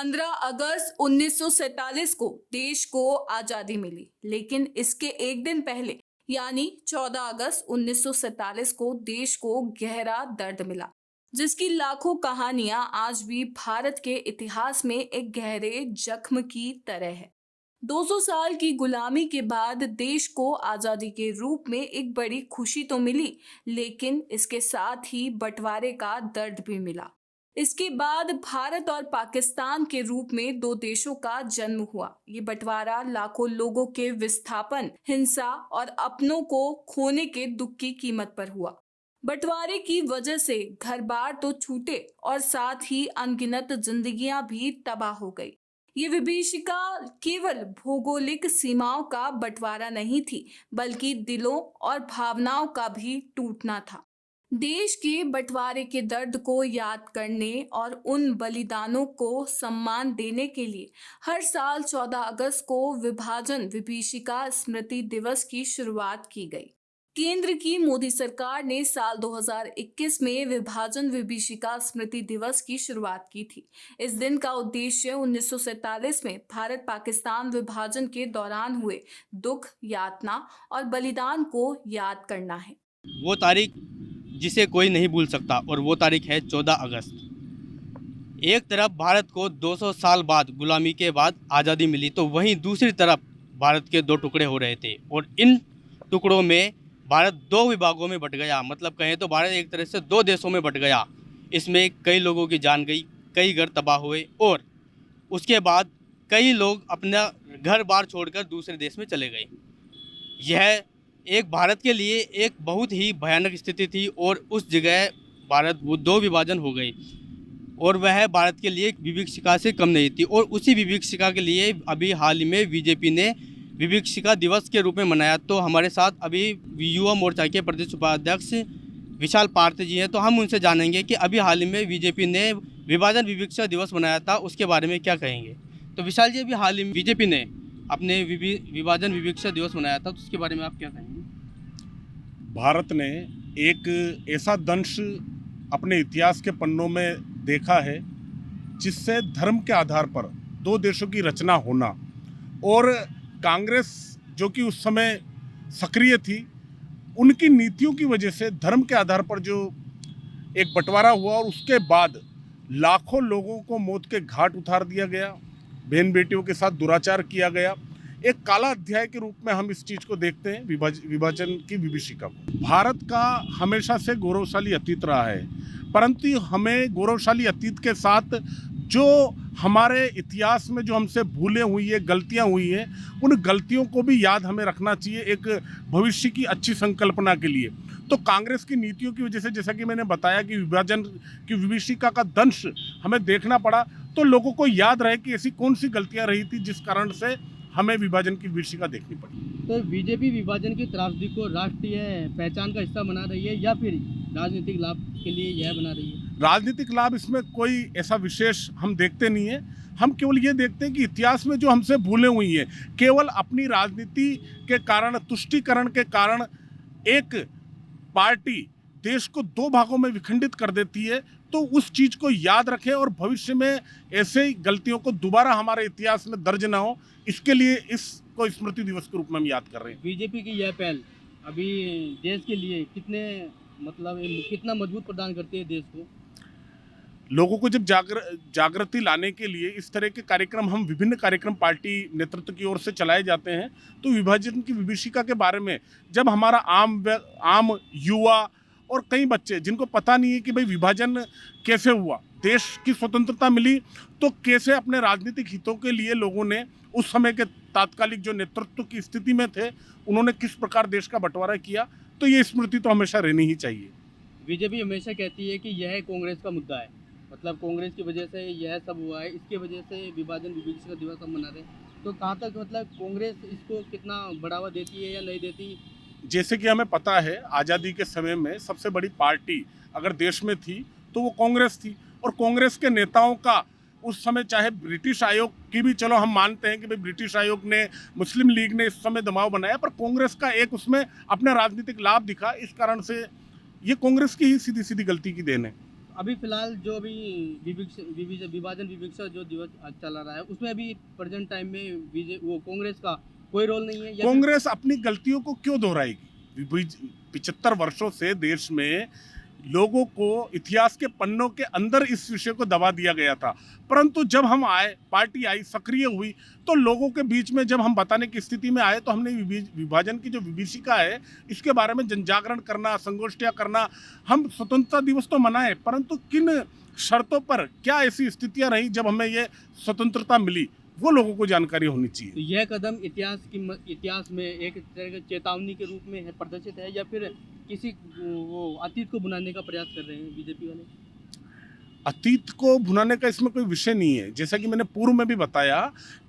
15 अगस्त 1947 को देश को आजादी मिली, लेकिन इसके एक दिन पहले यानी 14 अगस्त 1947 को देश को गहरा दर्द मिला, जिसकी लाखों कहानियां आज भी भारत के इतिहास में एक गहरे जख्म की तरह है। 200 साल की गुलामी के बाद देश को आजादी के रूप में एक बड़ी खुशी तो मिली, लेकिन इसके साथ ही बंटवारे का दर्द भी मिला। इसके बाद भारत और पाकिस्तान के रूप में दो देशों का जन्म हुआ। ये बंटवारा लाखों लोगों के विस्थापन, हिंसा और अपनों को खोने के दुख की कीमत पर हुआ। बंटवारे की वजह से घर बार तो छूटे और साथ ही अनगिनत जिंदगियां भी तबाह हो गई। ये विभीषिका केवल भौगोलिक सीमाओं का बंटवारा नहीं थी, बल्कि दिलों और भावनाओं का भी टूटना था। देश के बंटवारे के दर्द को याद करने और उन बलिदानों को सम्मान देने के लिए हर साल 14 अगस्त को विभाजन विभीषिका स्मृति दिवस की शुरुआत की गई। केंद्र की मोदी सरकार ने साल 2021 में विभाजन विभीषिका स्मृति दिवस की शुरुआत की थी। इस दिन का उद्देश्य 1947 में भारत पाकिस्तान विभाजन के दौरान हुए दुख, यातना और बलिदान को याद करना है। वो तारीख जिसे कोई नहीं भूल सकता और वो तारीख है 14 अगस्त। एक तरफ भारत को 200 साल बाद गुलामी के बाद आज़ादी मिली, तो वहीं दूसरी तरफ भारत के दो टुकड़े हो रहे थे और इन टुकड़ों में भारत दो विभागों में बंट गया। मतलब कहें तो भारत एक तरह से दो देशों में बंट गया। इसमें कई लोगों की जान गई, कई घर तबाह हुए और उसके बाद कई लोग अपना घर बार छोड़कर दूसरे देश में चले गए। यह एक भारत के लिए एक बहुत ही भयानक स्थिति थी और उस जगह भारत वो दो विभाजन हो गई और वह भारत के लिए विभीषिका से कम नहीं थी। और उसी विभीषिका के लिए अभी हाल ही में बीजेपी ने विभीषिका दिवस के रूप में मनाया। तो हमारे साथ अभी युवा मोर्चा के प्रदेश उपाध्यक्ष विशाल पार्थ जी हैं, तो हम उनसे जानेंगे कि अभी हाल ही में बीजेपी ने विभाजन विभीषिका दिवस मनाया था, उसके बारे में क्या कहेंगे। तो विशाल जी, अभी हाल ही में बीजेपी ने अपने विभाजन विभीषिका दिवस मनाया था, तो उसके बारे में आप क्या कहेंगे। भारत ने एक ऐसा दंश अपने इतिहास के पन्नों में देखा है जिससे धर्म के आधार पर दो देशों की रचना होना, और कांग्रेस जो कि उस समय सक्रिय थी, उनकी नीतियों की वजह से धर्म के आधार पर जो एक बंटवारा हुआ और उसके बाद लाखों लोगों को मौत के घाट उतार दिया गया, बहन बेटियों के साथ दुराचार किया गया। एक काला अध्याय के रूप में हम इस चीज़ को देखते हैं, विभाजन की विभीषिका को। भारत का हमेशा से गौरवशाली अतीत रहा है, परंतु हमें गौरवशाली अतीत के साथ जो हमारे इतिहास में जो हमसे भूलें हुई है, गलतियां हुई हैं, उन गलतियों को भी याद हमें रखना चाहिए एक भविष्य की अच्छी संकल्पना के लिए। तो कांग्रेस की नीतियों की वजह से, जैसा कि मैंने बताया कि विभाजन की विभीषिका का दंश हमें देखना पड़ा, तो लोगों को याद रहे कि ऐसी कौन सी गलतियां रही थी जिस कारण से हमें विभाजन की विभीषिका देखनी पड़ी। तो बीजेपी विभाजन की त्रासदी को राष्ट्रीय पहचान का हिस्सा बना रही है या फिर राजनीतिक लाभ के लिए यह बना रही है। राजनीतिक लाभ इसमें कोई ऐसा विशेष हम देखते नहीं है। हम केवल ये देखते हैं कि इतिहास में जो हमसे भूलें हुई हैं, केवल अपनी राजनीति के कारण, तुष्टीकरण के कारण एक पार्टी देश को दो भागों में विखंडित कर देती है। तो उस चीज़ को याद रखें और भविष्य में ऐसे ही गलतियों को दोबारा हमारे इतिहास में दर्ज ना हो, इसके लिए इसको स्मृति दिवस के रूप में हम याद कर रहे हैं। बीजेपी की यह पहल अभी देश के लिए कितना मजबूत प्रदान करती है देश को। लोगों को जब जागृति लाने के लिए इस तरह के कार्यक्रम, हम विभिन्न कार्यक्रम पार्टी नेतृत्व की ओर से चलाए जाते हैं, तो विभाजन की विभीषिका के बारे में जब हमारा आम युवा और कई बच्चे जिनको पता नहीं है कि भाई विभाजन कैसे हुआ, देश की स्वतंत्रता मिली, तो कैसे अपने राजनीतिक हितों के लिए लोगों ने उस समय के तात्कालिक जो नेतृत्व की स्थिति में थे, उन्होंने किस प्रकार देश का बंटवारा किया, तो ये स्मृति तो हमेशा रहनी ही चाहिए। बीजेपी हमेशा कहती है कि यह कांग्रेस का मुद्दा है, मतलब कांग्रेस की वजह से यह सब हुआ है, इसके वजह से विभाजन विभीषिका दिवस हम मना रहे हैं। तो कहाँ तक मतलब कांग्रेस इसको कितना बढ़ावा देती है या नहीं देती। जैसे कि हमें पता है, आज़ादी के समय में सबसे बड़ी पार्टी अगर देश में थी तो वो कांग्रेस थी, और कांग्रेस के नेताओं का उस समय, चाहे ब्रिटिश आयोग की भी, चलो हम मानते हैं कि भाई ब्रिटिश आयोग ने, मुस्लिम लीग ने इस समय दबाव बनाया, पर कांग्रेस का एक उसमें अपना राजनीतिक लाभ दिखा। इस कारण से ये कांग्रेस की ही सीधी सीधी गलती की देन है। अभी फिलहाल जो अभी विभाजन विवक्षा जो दिवस आज चला रहा है उसमें अभी प्रेजेंट टाइम में वो कांग्रेस का कोई रोल नहीं है या कांग्रेस अपनी गलतियों को क्यों दोहराएगी? 75 वर्षों से देश में लोगों को इतिहास के पन्नों के अंदर इस विषय को दबा दिया गया था, परंतु जब हम आए, पार्टी आई, सक्रिय हुई, तो लोगों के बीच में जब हम बताने की स्थिति में आए तो हमने विभाजन की जो विभीषिका है इसके बारे में जनजागरण करना, संगोष्ठियां करना। हम स्वतंत्रता दिवस तो मनाए, परंतु किन शर्तों पर, क्या ऐसी स्थितियां रही जब हमें ये स्वतंत्रता मिली, वो लोगों को जानकारी होनी चाहिए। तो यह कदम इतिहास में एक तरह की चेतावनी के रूप में है प्रदर्शित है या फिर किसी वो अतीत को बुनाने का प्रयास कर रहे हैं बीजेपी वाले? अतीत को भुनाने का इसमें कोई विषय नहीं है। जैसा कि मैंने पूर्व में भी बताया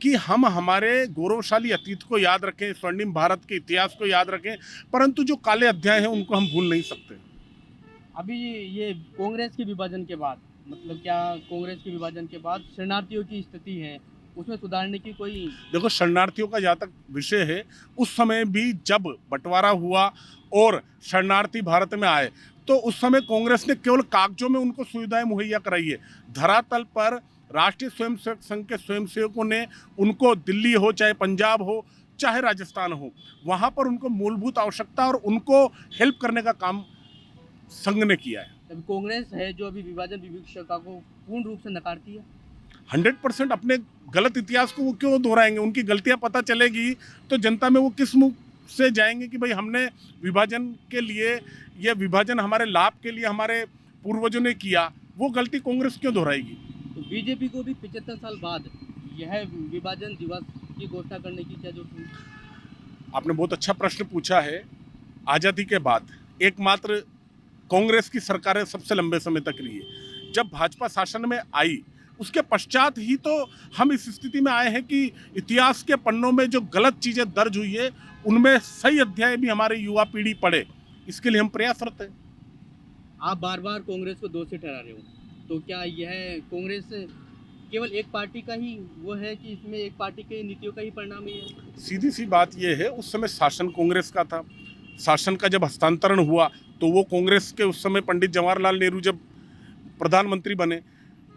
कि हम हमारे गौरवशाली अतीत को याद रखें, स्वर्णिम भारत के इतिहास को याद रखें, परंतु जो काले अध्याय हैं उनको हम भूल नहीं सकते। अभी ये कांग्रेस के विभाजन के बाद मतलब क्या कांग्रेस के विभाजन के बाद शरणार्थियों की स्थिति है उसमें सुधारने की कोई? देखो, शरणार्थियों का जहाँ तक विषय है, उस समय भी जब बंटवारा हुआ और शरणार्थी भारत में आए तो उस समय कांग्रेस ने केवल कागजों में उनको सुविधाएं मुहैया कराई है। धरातल पर राष्ट्रीय स्वयंसेवक संघ के स्वयंसेवकों ने उनको, दिल्ली हो चाहे पंजाब हो चाहे राजस्थान हो, वहाँ पर उनको मूलभूत आवश्यकता और उनको हेल्प करने का काम संघ ने किया है। अभी कांग्रेस है जो अभी विभाजन विवक्षा को पूर्ण रूप से नकारती है। 100% अपने गलत इतिहास को वो क्यों दोहराएंगे? उनकी गलतियां पता चलेगी तो जनता में वो किस मुंह से जाएंगे कि भाई हमने विभाजन के लिए, यह विभाजन हमारे लाभ के लिए हमारे पूर्वजों ने किया, वो गलती कांग्रेस क्यों दोहराएगी? तो बीजेपी को भी 75 साल बाद यह विभाजन दिवस की घोषणा करने की क्या जरूरत है? आपने बहुत अच्छा प्रश्न पूछा है। आज़ादी के बाद एकमात्र कांग्रेस की सरकारें सबसे लंबे समय तक रही है। जब भाजपा शासन में आई उसके पश्चात ही तो हम इस स्थिति में आए हैं कि इतिहास के पन्नों में जो गलत चीज़ें दर्ज हुई है उनमें सही अध्याय भी हमारी युवा पीढ़ी पढ़े, इसके लिए हम प्रयासरत हैं। आप बार बार कांग्रेस को दोषी ठहरा रहे हो, तो क्या यह कांग्रेस केवल एक पार्टी का ही वो है कि इसमें एक पार्टी की नीतियों का ही परिणाम ही है? सीधी सी बात यह है, उस समय शासन कांग्रेस का था। शासन का जब हस्तांतरण हुआ तो वो कांग्रेस के, उस समय पंडित जवाहरलाल नेहरू जब प्रधानमंत्री बने,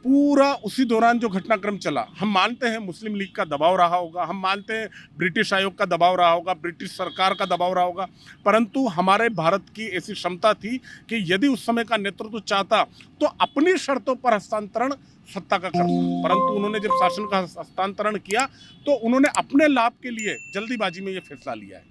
पूरा उसी दौरान जो घटनाक्रम चला, हम मानते हैं मुस्लिम लीग का दबाव रहा होगा, हम मानते हैं ब्रिटिश आयोग का दबाव रहा होगा, ब्रिटिश सरकार का दबाव रहा होगा, परंतु हमारे भारत की ऐसी क्षमता थी कि यदि उस समय का नेतृत्व चाहता तो अपनी शर्तों पर हस्तांतरण सत्ता का करता, परंतु उन्होंने जब शासन का हस्तांतरण किया तो उन्होंने अपने लाभ के लिए जल्दीबाजी में ये फैसला लिया है।